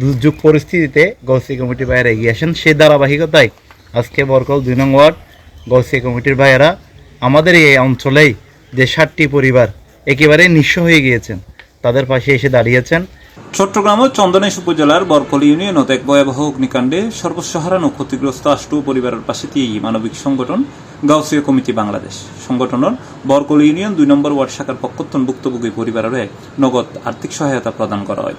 দুর্যোগ পরিস্থিতিতে গৌসিয়া কমিটির ভাইয়েরা এগিয়ে আসেন। সেই ধারাবাহিকতায় আজকে বরকল 2 নং ওয়ার্ড গৌসিয়া কমিটির ভাইয়েরা আমাদের এই অঞ্চলেই যে 60টি পরিবার একেবারে নিঃস্ব হয়ে গিয়েছেন তাদের পাশে এসে দাঁড়িয়েছেন। চট্টগ্রাম ও চন্দনেশ উপজেলার বরকল ইউনিয়নত এক ভয়াবহ অগ্নিকাণ্ডে সর্বস্ব হারানো ক্ষতিগ্রস্ত 8টি পরিবারের পাশে দিয়ে মানবিক সংগঠন গাউসিয়া কমিটি বাংলাদেশ সংগঠনের বরকল ইউনিয়ন 2 নম্বর ওয়ার্ড শাখার পক্ষতন ভুক্তভোগী পরিবারের নগদ আর্থিক সহায়তা প্রদান করা হয়।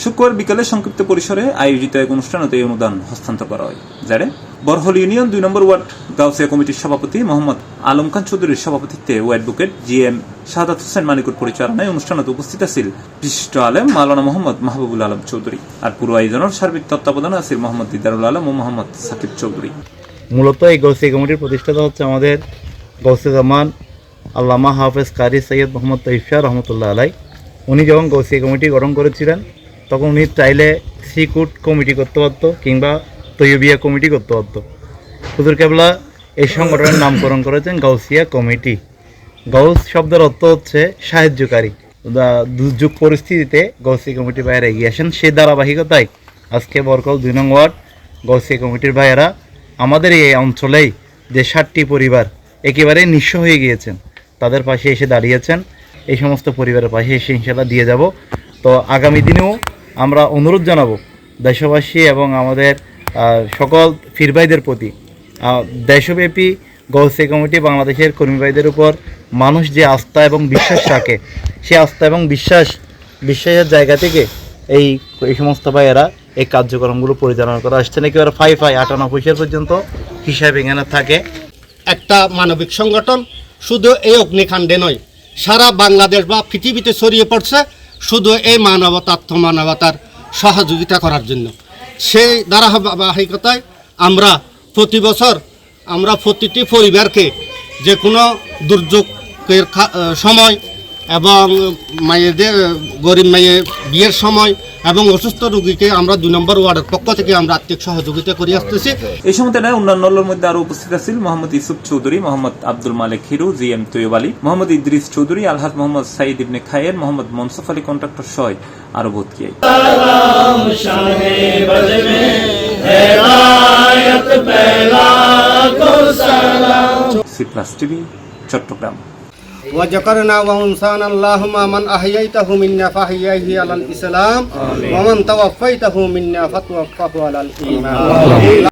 শুক্রবার বিকেলে সংক্ষিপ্ত পরিসরে আয়োজিত এক অনুষ্ঠানে এই অনুদান হস্তান্তর করা হয়, যারে বরকল ইউনিয়ন 2 নম্বর ওয়ার্ড গাউসিয়া কমিটির সভাপতি মোহাম্মদ আলম খান চৌধুরীর সভাপতিত্বে ও অ্যাডভোকেট GM শাহাদাত হোসেন মানিকুর পরিচালনায় অনুষ্ঠানে উপস্থিত আছেন বিশিষ্ট আলেম মাওলানা মোহাম্মদ মাহবুবুল আলম চৌধুরী আর পুরো আয়োজনের সার্বিক তত্ত্বাবধানে আছেন মোহাম্মদ দিদারুল আলম ও মোহাম্মদ সাকিব চৌধুরী। মূলত এই গৌসিয়া কমিটির প্রতিষ্ঠাতা হচ্ছে আমাদের গৌসে জামান আল্লামা হাফেজ কারি সৈয়দ মোহাম্মদ তৈফা রহমতুল্লাহ আলাই। উনি যখন গৌসিয়া কমিটি গঠন করেছিলেন তখন উনি চাইলে সিকুট কমিটি করতে পারত কিংবা তৈয়বিয়া কমিটি করতে পারত। হুজুর কেবলা এই সংগঠনের নামকরণ করেছেন গাউসিয়া কমিটি। গাউস শব্দের অর্থ হচ্ছে সাহায্যকারী। দুর্যোগ পরিস্থিতিতে গৌসিয়া কমিটির ভাইয়েরা এগিয়ে আসেন। সেই ধারাবাহিকতায় আজকে বরকল 2 নং ওয়ার্ড গৌসিয়া কমিটির ভাইয়েরা আমাদের এই অঞ্চলেই যে 60টি পরিবার একেবারে নিঃস্ব হয়ে গিয়েছেন তাদের পাশে এসে দাঁড়িয়েছেন। এই সমস্ত পরিবারের পাশে এসে ইনশাল্লাহ দিয়ে যাব। তো আগামী দিনেও আমরা অনুরোধ জানাবো দেশবাসী এবং আমাদের সকল পীর ভাইদের প্রতি, দেশব্যাপী গৌসিয়া কমিটি বাংলাদেশের কর্মী ভাইদের উপর মানুষ যে আস্থা এবং বিশ্বাস রাখে, সেই আস্থা এবং বিশ্বাসের জায়গা থেকে এই সমস্ত ভাইয়েরা এই কার্যক্রমগুলো পরিচালনা করে আসছেন। একেবারে 58 পয়সা পর্যন্ত হিসাব এখানে থাকে। একটা মানবিক সংগঠন শুধু এই অগ্নিকাণ্ডে নয়, সারা বাংলাদেশ বা পৃথিবীতে ছড়িয়ে পড়ছে শুধু এই মানবতার সহযোগিতা করার জন্য। সেই ধারাবাহিকতায় আমরা প্রতি বছর প্রতিটি পরিবারকে যে কোনো দুর্যোগের সময় এবং মায়েদের গরিব মেয়ে বিয়ের সময় এবং অসুস্থ রোগীকে আমরা 2 নম্বর ওয়ার্ডের পক্ষ থেকে আমরা আর্থিক সহযোগিতা করে আসতেছি। এই সময় অন্যান্যর মধ্যে আরো উপস্থিত আছেন মোহাম্মদ ইউসুফ চৌধুরী, মোহাম্মদ আব্দুল মালিক হিরু, GM তৈয়ব আলী, মোহাম্মদ ইদ্রিস চৌধুরী, আলহাজ মোহাম্মদ সাইদ ইবনে খায়ের, মোহাম্মদ মনসুফ আলী কন্ট্রাক্টর সহ আরো বহুত কি C+TV চট্টগ্রাম। وذكرنا وانسانا اللهم من احييته منا فاحيه على الاسلام ومن توفيته منا فتوفه على الايمان